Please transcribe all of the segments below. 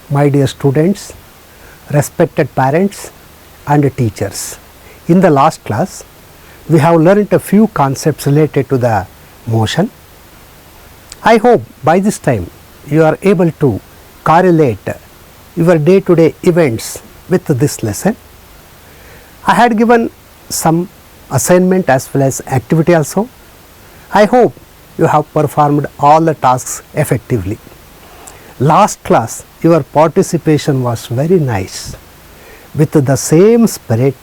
My dear students, respected parents and teachers, in the last class we have learnt a few concepts related to the motion. I hope by this time you are able to correlate your day-to-day events with this lesson. I had given some assignment as well as activity also. I hope you have performed all the tasks effectively. Last class your participation was very nice. With the same spirit,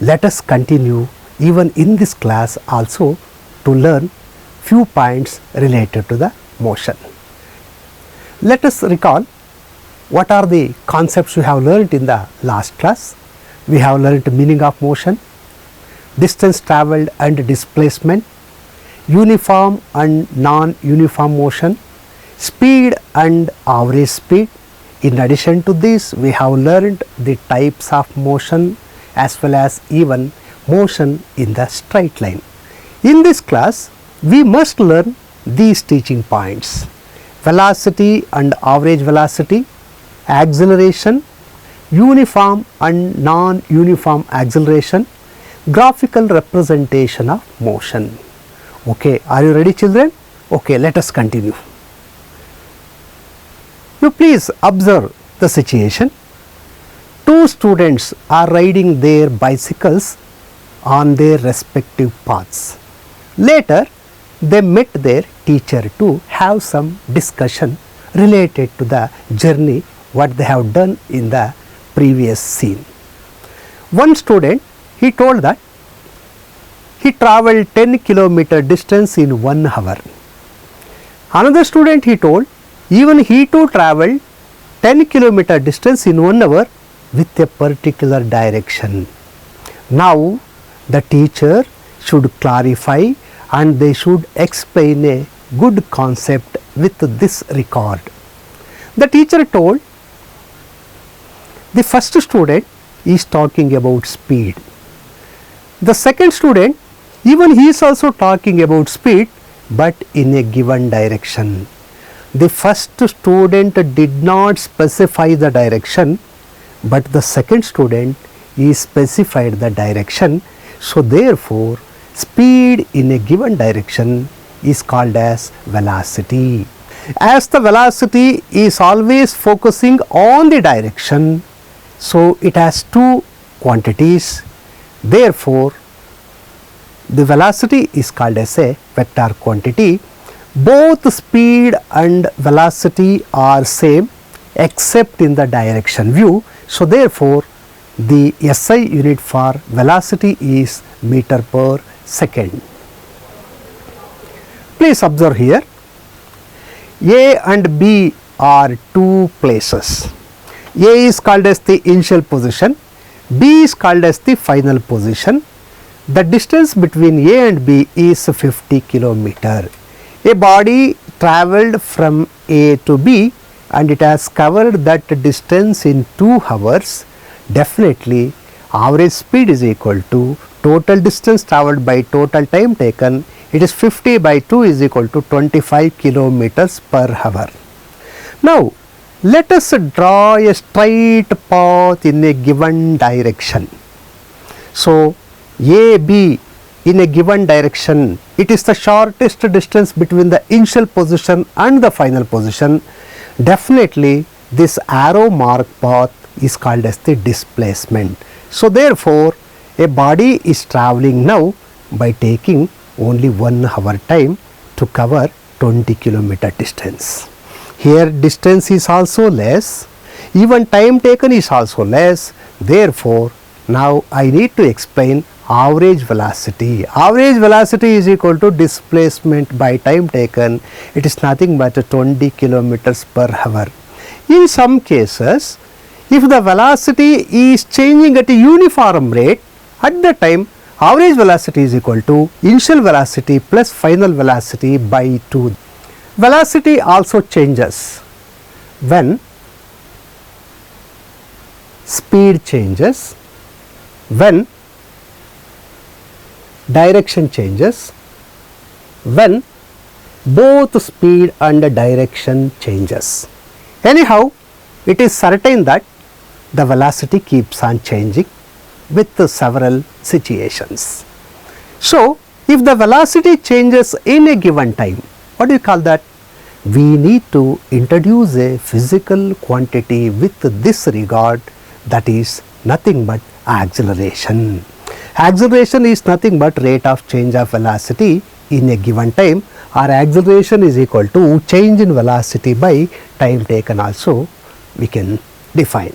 let us continue even in this class also to learn few points related to the motion. Let us recall what are the concepts we have learnt in the last class. We have learnt meaning of motion, distance travelled and displacement, uniform and non-uniform motion, speed and average speed. In addition to this, we have learned the types of motion as well as even motion in the straight line. In this class, we must learn these teaching points: velocity and average velocity, acceleration, uniform and non-uniform acceleration, graphical representation of motion. Okay, are you ready, children? Okay, let us continue. You please observe the situation. Two students are riding their bicycles on their respective paths. Later, they met their teacher to have some discussion related to the journey what they have done in the previous scene. One student, he told that he travelled 10 kilometer distance in 1 hour. Another student, he told even he too travelled 10 kilometer distance in 1 hour with a particular direction. Now the teacher should clarify and they should explain a good concept with this record. The teacher told the first student is talking about speed. The second student, even he is also talking about speed, but in a given direction. The first student did not specify the direction, but the second student is specified the direction. So therefore, speed in a given direction is called as velocity. As the velocity is always focusing on the direction, so it has two quantities. Therefore, the velocity is called as a vector quantity. Both speed and velocity are same except in the direction view. So therefore, the SI unit for velocity is meter per second. Please observe here, A and B are two places. A is called as the initial position, B is called as the final position. The distance between A and B is 50 kilometer. A body travelled from A to B and it has covered that distance in 2 hours. Definitely average speed is equal to total distance travelled by total time taken. It is 50 by 2 is equal to 25 kilometers per hour. Now let us draw a straight path in a given direction. So AB in a given direction, it is the shortest distance between the initial position and the final position. Definitely this arrow mark path is called as the displacement. So therefore, a body is travelling now by taking only 1 hour time to cover 20 kilometer distance. Here distance is also less, even time taken is also less. Therefore, now I need to explain average velocity. Average velocity is equal to displacement by time taken. It is nothing but 20 kilometers per hour. In some cases, if the velocity is changing at a uniform rate, at that time average velocity is equal to initial velocity plus final velocity by 2. Velocity also changes when speed changes, when direction changes, when both speed and direction changes. Anyhow, it is certain that the velocity keeps on changing with several situations. So, if the velocity changes in a given time, what do you call that? We need to introduce a physical quantity with this regard, that is nothing but acceleration. Acceleration is nothing but rate of change of velocity in a given time, or acceleration is equal to change in velocity by time taken also we can define.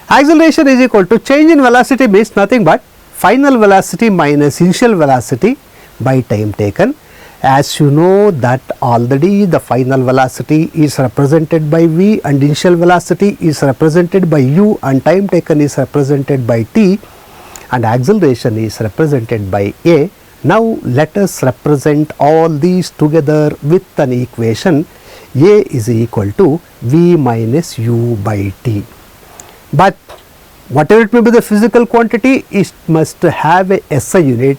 Acceleration is equal to change in velocity means nothing but final velocity minus initial velocity by time taken. As you know that already the final velocity is represented by v and initial velocity is represented by u and time taken is represented by t and acceleration is represented by a. Now let us represent all these together with an equation. A is equal to v minus u by t. But whatever it may be the physical quantity, it must have a SI unit.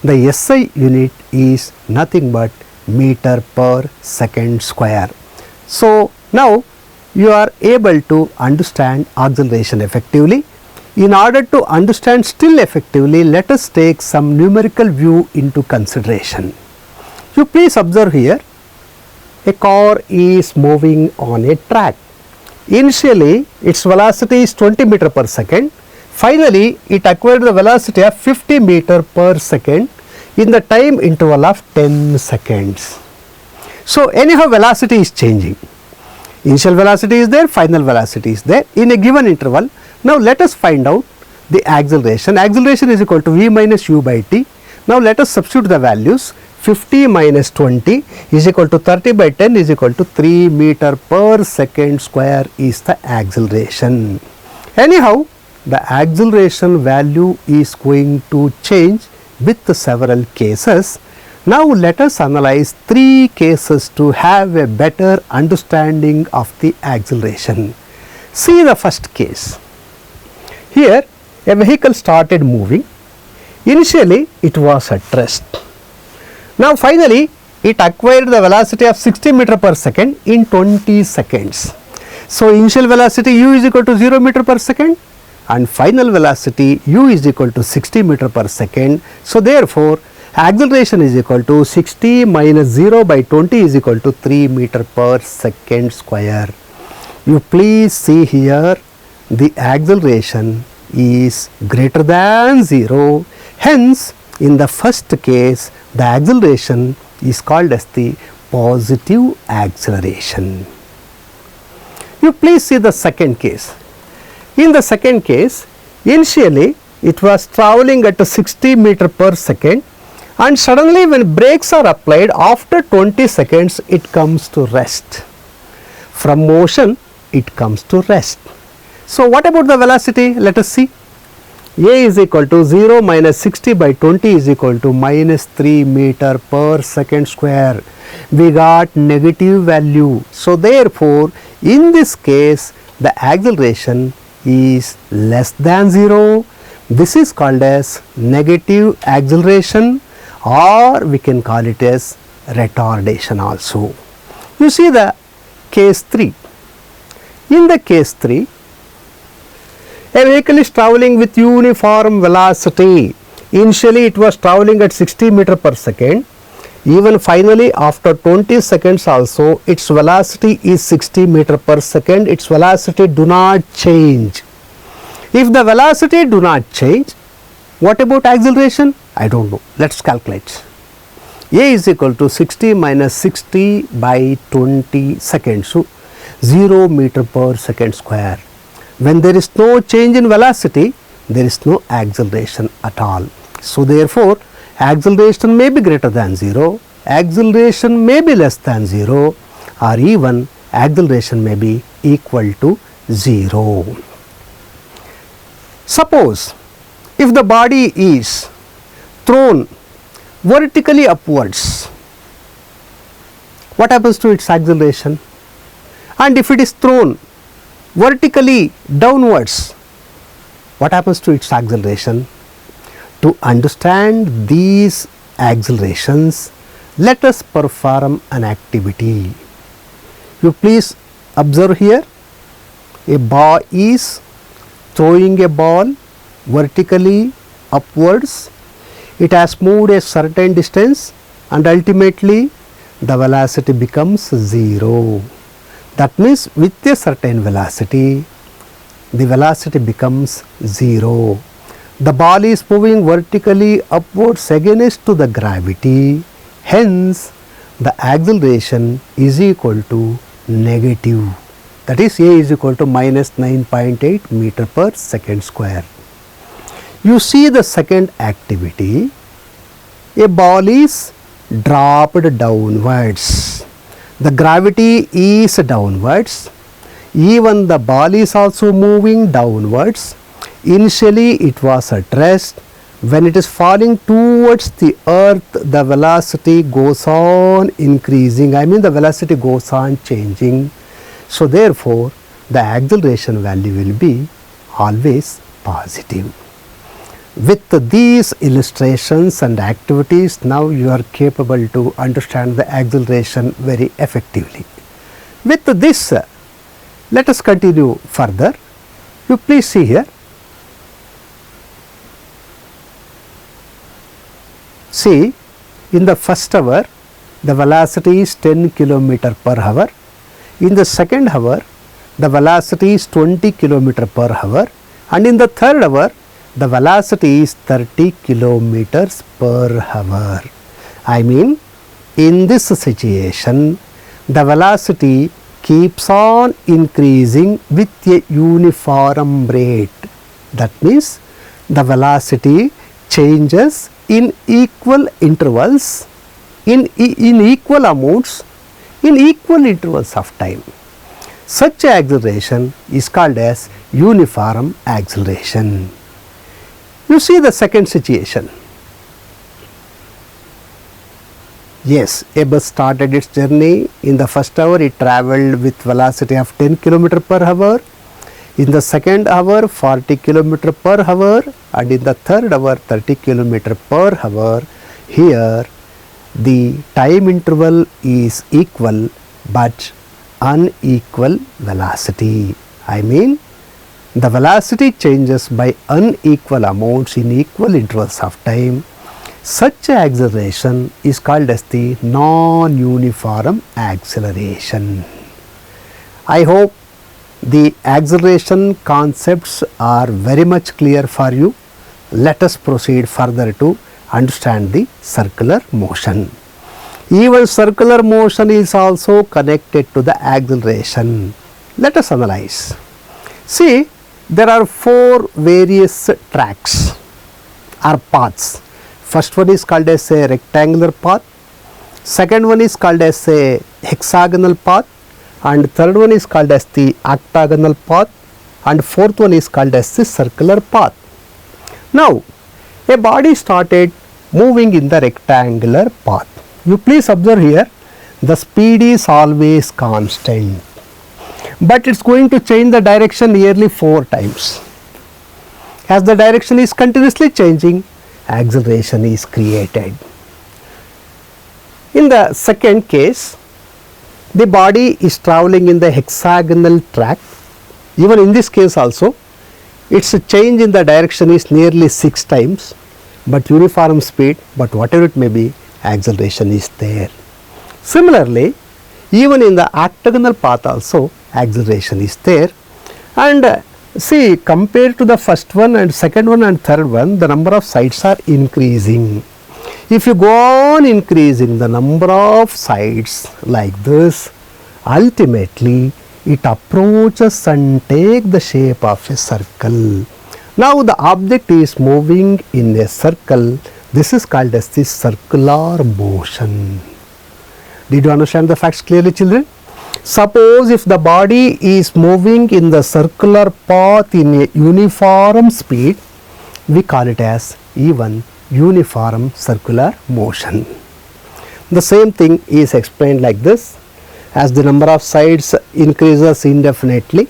The SI unit is nothing but meter per second square. So now you are able to understand acceleration effectively. In order to understand still effectively, let us take some numerical view into consideration. You please observe here, a car is moving on a track. Initially its velocity is 20 meter per second. Finally, it acquired the velocity of 50 meter per second in the time interval of 10 seconds. So anyhow velocity is changing. Initial velocity is there, final velocity is there in a given interval. Now let us find out the acceleration. Acceleration is equal to v minus u by t. Now let us substitute the values. 50 minus 20 is equal to 30 by 10 is equal to 3 meter per second square is the acceleration. Anyhow, the acceleration value is going to change with several cases. Now let us analyze 3 cases to have a better understanding of the acceleration. See the first case. Here a vehicle started moving. Initially it was at rest. Now finally it acquired the velocity of 60 meter per second in 20 seconds. So initial velocity u is equal to 0 meter per second and final velocity u is equal to 60 meter per second. So therefore acceleration is equal to 60 minus 0 by 20 is equal to 3 meter per second square. You please see here the acceleration is greater than 0. Hence in the first case the acceleration is called as the positive acceleration. You please see the second case. In the second case, initially it was travelling at 60 meter per second and suddenly when brakes are applied after 20 seconds it comes to rest. From motion it comes to rest. So what about the velocity? Let us see. A is equal to 0 minus 60 by 20 is equal to minus 3 meter per second square. We got negative value. So therefore in this case the acceleration is less than 0. This is called as negative acceleration, or we can call it as retardation also. You see the case 3. In the case 3, a vehicle is travelling with uniform velocity. Initially it was travelling at 60 meter per second. Even finally after 20 seconds also its velocity is 60 meter per second. Its velocity do not change. If the velocity do not change, what about acceleration? I don't know. Let us calculate. A is equal to 60 minus 60 by 20 seconds. So 0 meter per second square. When there is no change in velocity, there is no acceleration at all. So therefore acceleration may be greater than 0, acceleration may be less than 0, or even acceleration may be equal to 0. Suppose if the body is thrown vertically upwards, what happens to its acceleration? And if it is thrown vertically downwards, what happens to its acceleration? To understand these accelerations, let us perform an activity. You please observe here, a ball is throwing a ball vertically upwards. It has moved a certain distance and ultimately the velocity becomes 0. That means with a certain velocity, the velocity becomes 0. The ball is moving vertically upwards against to the gravity, hence the acceleration is equal to negative. That is, A is equal to minus 9.8 meter per second square. You see the second activity, a ball is dropped downwards. The gravity is downwards. Even the ball is also moving downwards. Initially it was at rest. When it is falling towards the earth, the velocity goes on increasing. I mean the velocity goes on changing. So therefore, the acceleration value will be always positive. With these illustrations and activities, now you are capable to understand the acceleration very effectively. With this, let us continue further. You please see here. See, in the first hour, the velocity is 10 km per hour. In the second hour, the velocity is 20 km per hour. And in the third hour, the velocity is 30 kilometers per hour. I mean, in this situation, the velocity keeps on increasing with a uniform rate. That means, the velocity changes in equal intervals, in equal amounts, in equal intervals of time. Such acceleration is called as uniform acceleration. You see the second situation. Yes, a bus started its journey. In the first hour, it travelled with velocity of 10 km per hour. In the second hour, 40 km per hour. And in the third hour, 30 km per hour. Here, the time interval is equal but unequal velocity. I mean, the velocity changes by unequal amounts in equal intervals of time. Such acceleration is called as the non-uniform acceleration. I hope the acceleration concepts are very much clear for you. Let us proceed further to understand the circular motion. Even circular motion is also connected to the acceleration. Let us analyze. See, there are 4 various tracks or paths. First one is called as a rectangular path, second one is called as a hexagonal path, and third one is called as the octagonal path, and fourth one is called as the circular path. Now, a body started moving in the rectangular path. You please observe here, the speed is always constant, but it is going to change the direction nearly 4 times. As the direction is continuously changing, acceleration is created. In the second case, the body is travelling in the hexagonal track. Even in this case also, its change in the direction is nearly 6 times, but uniform speed, but whatever it may be, acceleration is there. Similarly, even in the octagonal path also, acceleration is there. And see, compared to the first one and second one and third one, the number of sides are increasing. If you go on increasing the number of sides like this, ultimately it approaches and take the shape of a circle. Now the object is moving in a circle. This is called as the circular motion. Did you understand the facts clearly, children? Suppose if the body is moving in the circular path in a uniform speed, we call it as even uniform circular motion. The same thing is explained like this. As the number of sides increases indefinitely,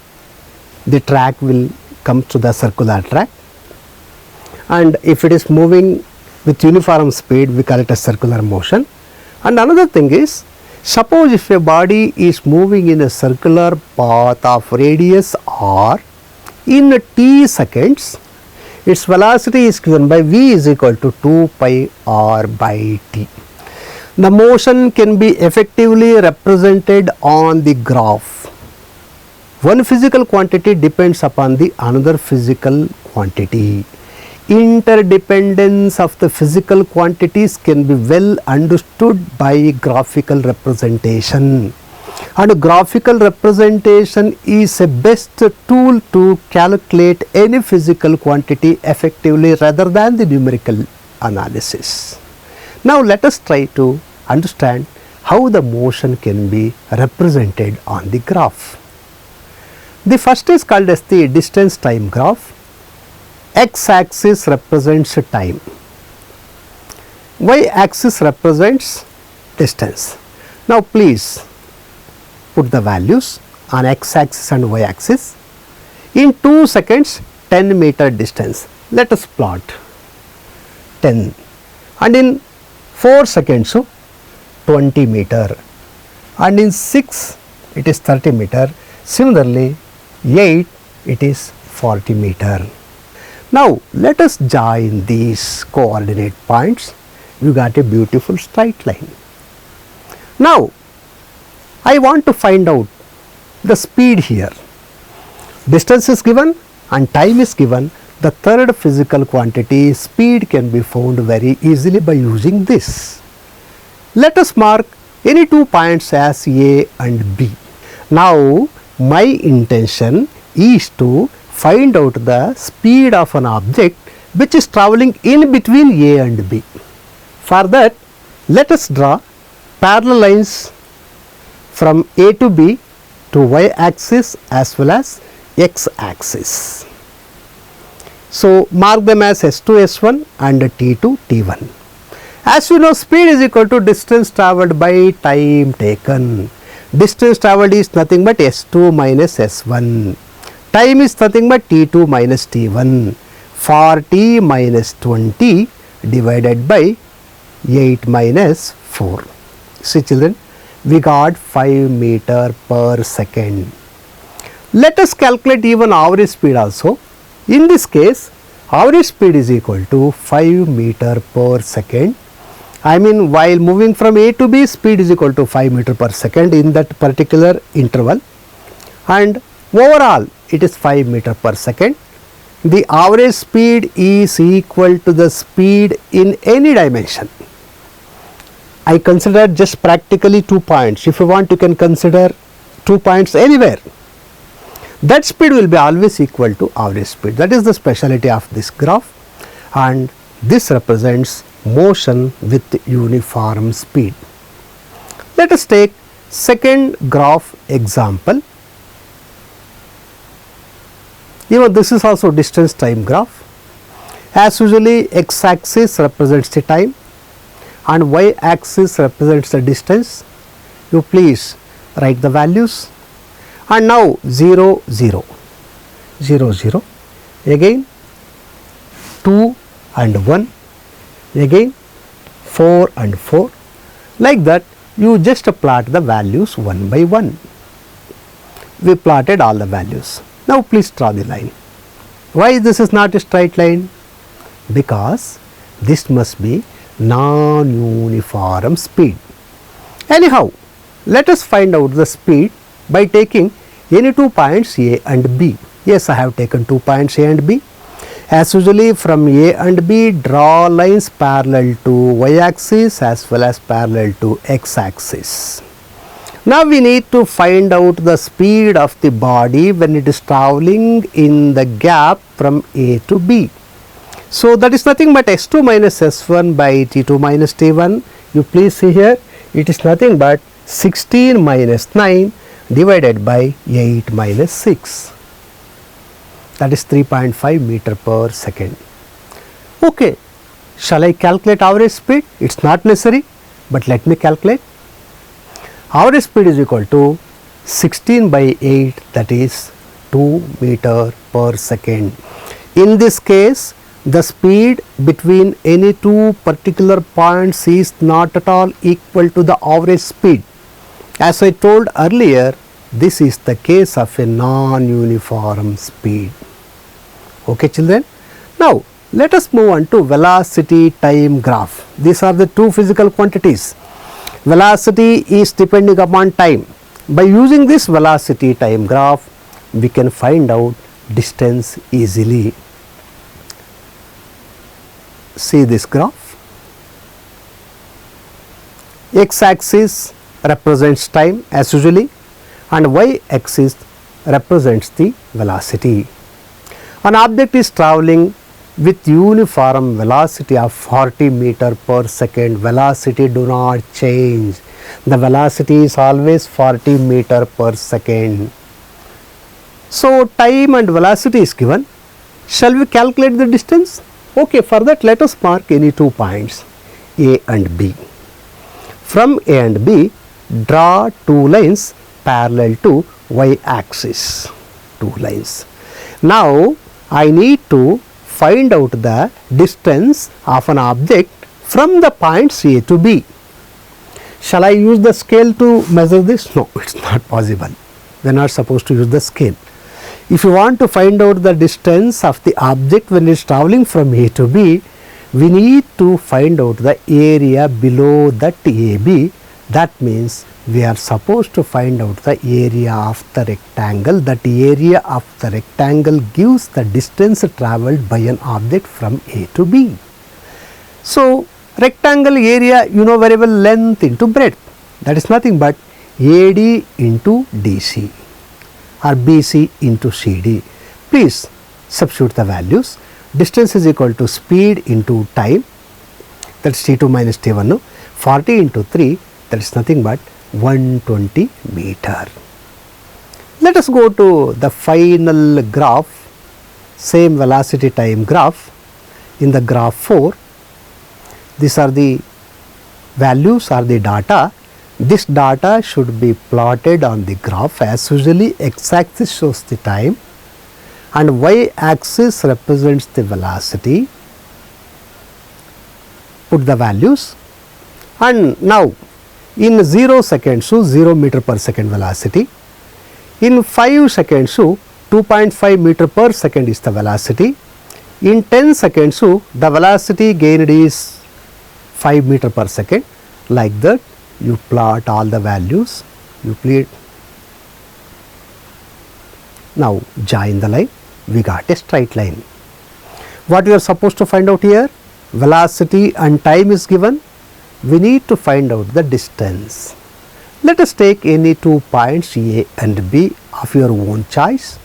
the track will come to the circular track, and if it is moving with uniform speed, we call it as circular motion. And another thing is, Suppose if a body is moving in a circular path of radius r in t seconds, its velocity is given by v is equal to 2 pi r by t. The motion can be effectively represented on the graph. One physical quantity depends upon the another physical quantity. Interdependence of the physical quantities can be well understood by graphical representation, and graphical representation is a best tool to calculate any physical quantity effectively rather than the numerical analysis. Now let us try to understand how the motion can be represented on the graph. The first is called as the distance time graph. X axis represents time, y axis represents distance. Now please put the values on x axis and y axis. In 2 seconds 10 meter distance, let us plot 10, and in 4 seconds 20 meter, and in 6 it is 30 meter. Similarly 8 it is 40 meter. Now let us join these coordinate points. You got a beautiful straight line. Now I want to find out the speed here. Distance is given and time is given. The third physical quantity, speed, can be found very easily by using this. Let us mark any 2 points as A and B. Now my intention is to find out the speed of an object which is travelling in between A and B. For that, let us draw parallel lines from A to B to y axis as well as x axis. So mark them as S2 S1 and T2 T1. As you know, speed is equal to distance travelled by time taken. Distance travelled is nothing but S2 minus S1. Time is nothing but T2 minus T1. For T minus 20 divided by 8 minus 4. See children, we got 5 meter per second. Let us calculate even average speed also. In this case, average speed is equal to 5 meter per second. I mean, while moving from A to B, speed is equal to 5 meter per second in that particular interval, and overall it is 5 meter per second. The average speed is equal to the speed in any dimension. I consider just practically 2 points. If you want, you can consider 2 points anywhere. That speed will be always equal to average speed. That is the speciality of this graph, and this represents motion with uniform speed. Let us take second graph example. Even this is also distance time graph. As usually, x axis represents the time and y axis represents the distance. You please write the values, and now 0 0 0 0, again 2 and 1, again 4 and 4. Like that you just plot the values one by one. We plotted all the values. Now please draw the line. Why this is not a straight line? Because this must be non-uniform speed. Anyhow, let us find out the speed by taking any 2 points A and B. Yes, I have taken 2 points A and B. As usually, from A and B, draw lines parallel to y axis as well as parallel to x axis. Now we need to find out the speed of the body when it is travelling in the gap from A to B. So that is nothing but S2 minus S1 by T2 minus T1. You please see here, it is nothing but 16 minus 9 divided by 8 minus 6. That is 3.5 meter per second. Okay, shall I calculate average speed? It is not necessary, but let me calculate. Average speed is equal to 16 by 8, that is 2 meter per second. In this case, the speed between any 2 particular points is not at all equal to the average speed. As I told earlier, this is the case of a non-uniform speed. Okay children. Now let us move on to velocity time graph. These are the two physical quantities. Velocity is depending upon time. By using this velocity time graph, we can find out distance easily. See this graph. X-axis represents time as usually and y-axis represents the velocity. An object is travelling with uniform velocity of 40 meter per second. Velocity do not change. The velocity is always 40 meter per second. So time and velocity is given. Shall we calculate the distance? Okay, for that let us mark any 2 points A and B. From A and B, draw 2 lines parallel to y-axis. 2 lines. Now I need to find out the distance of an object from the points A to B. Shall I use the scale to measure this? No, it is not possible. We are not supposed to use the scale. If you want to find out the distance of the object when it is travelling from A to B, we need to find out the area below that AB. That means we are supposed to find out the area of the rectangle. That area of the rectangle gives the distance travelled by an object from A to B. So rectangle area, you know very well, length into breadth. That is nothing but AD into DC or BC into CD. Please substitute the values. Distance is equal to speed into time, that is T2 minus T1. 40 into 3, that is nothing but 120 meter. Let us go to the final graph, same velocity time graph. In the graph 4, these are the values or the data. This data should be plotted on the graph. As usually, x-axis shows the time and y-axis represents the velocity. Put the values, and now in 0 seconds to 0 meter per second velocity, in 5 seconds to 2.5 meter per second is the velocity, in 10 seconds to the velocity gained is 5 meter per second. Like that you plot all the values, you plot. Now join the line, we got a straight line. What we are supposed to find out here? Velocity and time is given. We need to find out the distance. Let us take any 2 points A and B of your own choice.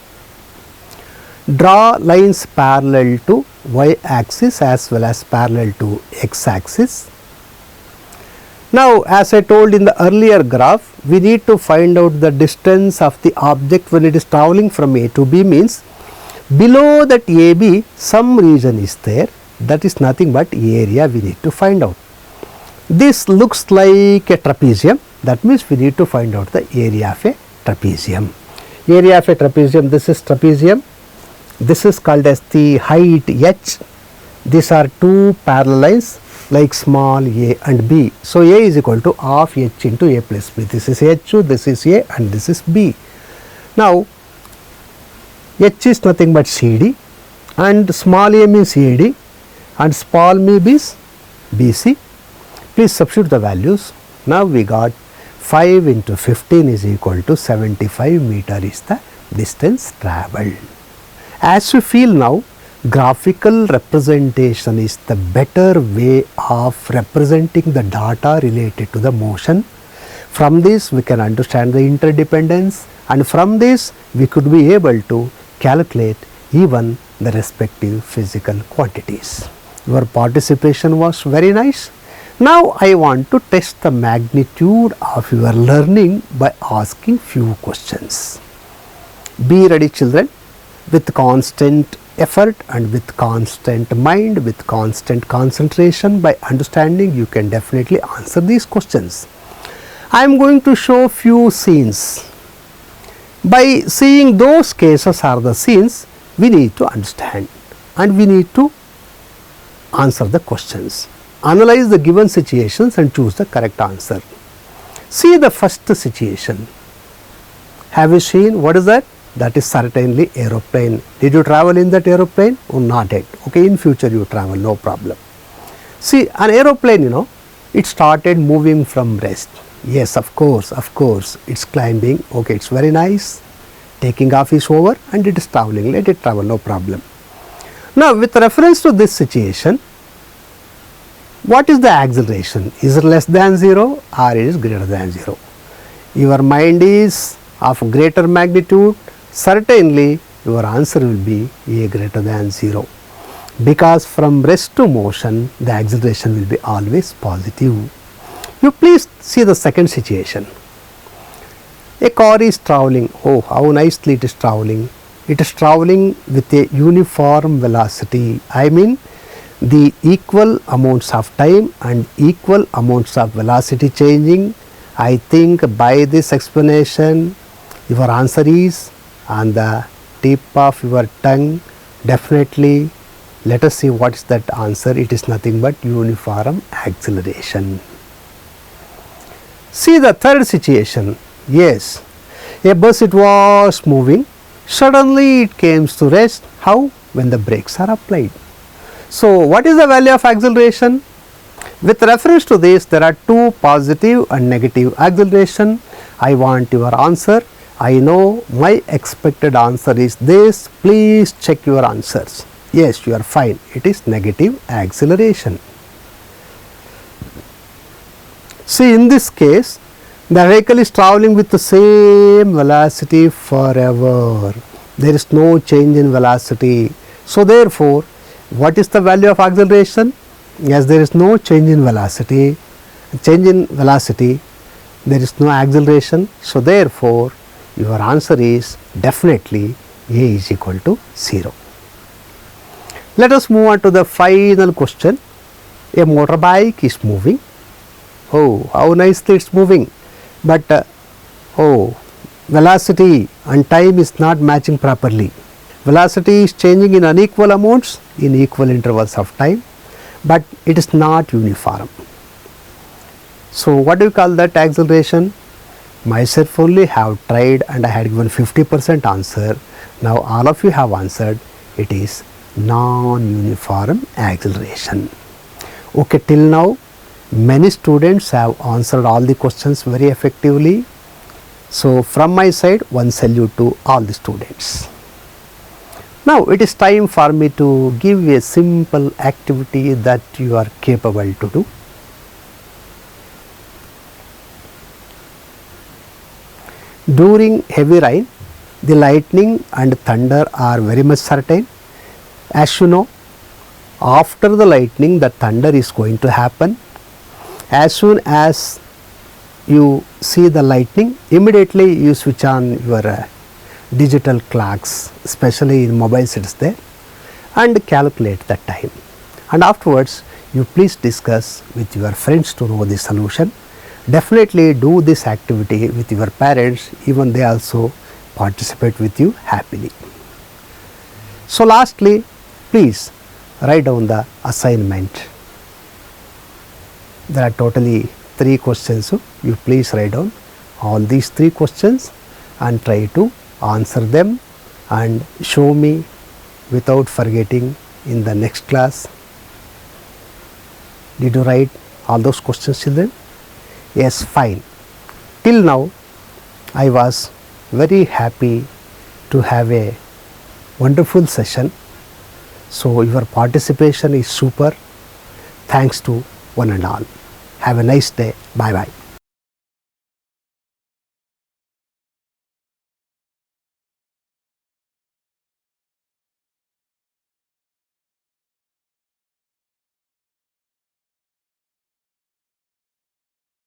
Draw lines parallel to y-axis as well as parallel to x-axis. Now as I told in the earlier graph, we need to find out the distance of the object when it is travelling from A to B, means below that AB some region is there, that is nothing but area we need to find out. This looks like a trapezium, that means we need to find out the area of a trapezium. Area of a trapezium, this is trapezium, this is called as the height h. These are 2 parallel lines like small a and b. So a is equal to half h into a plus b. This is h, this is a and this is b. Now h is nothing but CD and small a means AD and small m is BC. Please substitute the values. Now we got 5 into 15 is equal to 75 meter is the distance travelled. As you feel now, graphical representation is the better way of representing the data related to the motion. From this we can understand the interdependence, and from this we could be able to calculate even the respective physical quantities. Your participation was very nice. Now I want to test the magnitude of your learning by asking few questions. Be ready children, with constant effort and with constant mind, with constant concentration. By understanding you can definitely answer these questions. I am going to show few scenes. By seeing those cases or the scenes, we need to understand and we need to answer the questions. Analyze the given situations and choose the correct answer. See the first situation. Have you seen what is that? That is certainly aeroplane. Did you travel in that aeroplane? Oh, not yet. Okay, in future you travel, no problem. See, an aeroplane, it started moving from rest. Yes, of course, it's climbing. Okay, it's very nice. Taking off is over and it is traveling. Let it travel, no problem. Now, with reference to this situation, what is the acceleration? Is it less than 0 or it is greater than 0? Your mind is of greater magnitude, certainly your answer will be A greater than 0, because from rest to motion the acceleration will be always positive. You please see the second situation. A car is traveling. Oh, how nicely it is traveling. It is traveling with a uniform velocity. I mean, the equal amounts of time and equal amounts of velocity changing. I think by this explanation your answer is on the tip of your tongue. Definitely, let us see what is that answer. It is nothing but uniform acceleration. See the third situation. Yes, a bus, it was moving. Suddenly it came to rest. How? When the brakes are applied. So, what is the value of acceleration? With reference to this, there are two positive and negative acceleration. I want your answer. I know my expected answer is this. Please check your answers. Yes, you are fine. It is negative acceleration. See, in this case, the vehicle is traveling with the same velocity forever. There is no change in velocity. So, therefore, what is the value of acceleration? Yes, there is no change in velocity. There is no acceleration. So, therefore, your answer is definitely A is equal to 0. Let us move on to the final question. A motorbike is moving. Oh, how nicely it is moving. But velocity and time is not matching properly. Velocity is changing in unequal amounts in equal intervals of time, but it is not uniform. So, what do you call that acceleration? Myself only have tried and I had given 50% answer. Now, all of you have answered. It is non-uniform acceleration. Okay, till now many students have answered all the questions very effectively. So, from my side, one salute to all the students. Now, it is time for me to give a simple activity that you are capable to do. During heavy rain, the lightning and thunder are very much certain. As you know, after the lightning, the thunder is going to happen. As soon as you see the lightning, immediately you switch on your digital clocks, especially in mobiles it is there, and calculate the time. And afterwards, you please discuss with your friends to know the solution. Definitely do this activity with your parents, even they also participate with you happily. So, lastly, please write down the assignment. There are totally 3 questions. You please write down all these 3 questions and try to answer them and show me without forgetting in the next class. Did you write all those questions, children? Yes, fine. Till now I was very happy to have a wonderful session. So, your participation is super. Thanks to one and all. Have a nice day. Bye bye.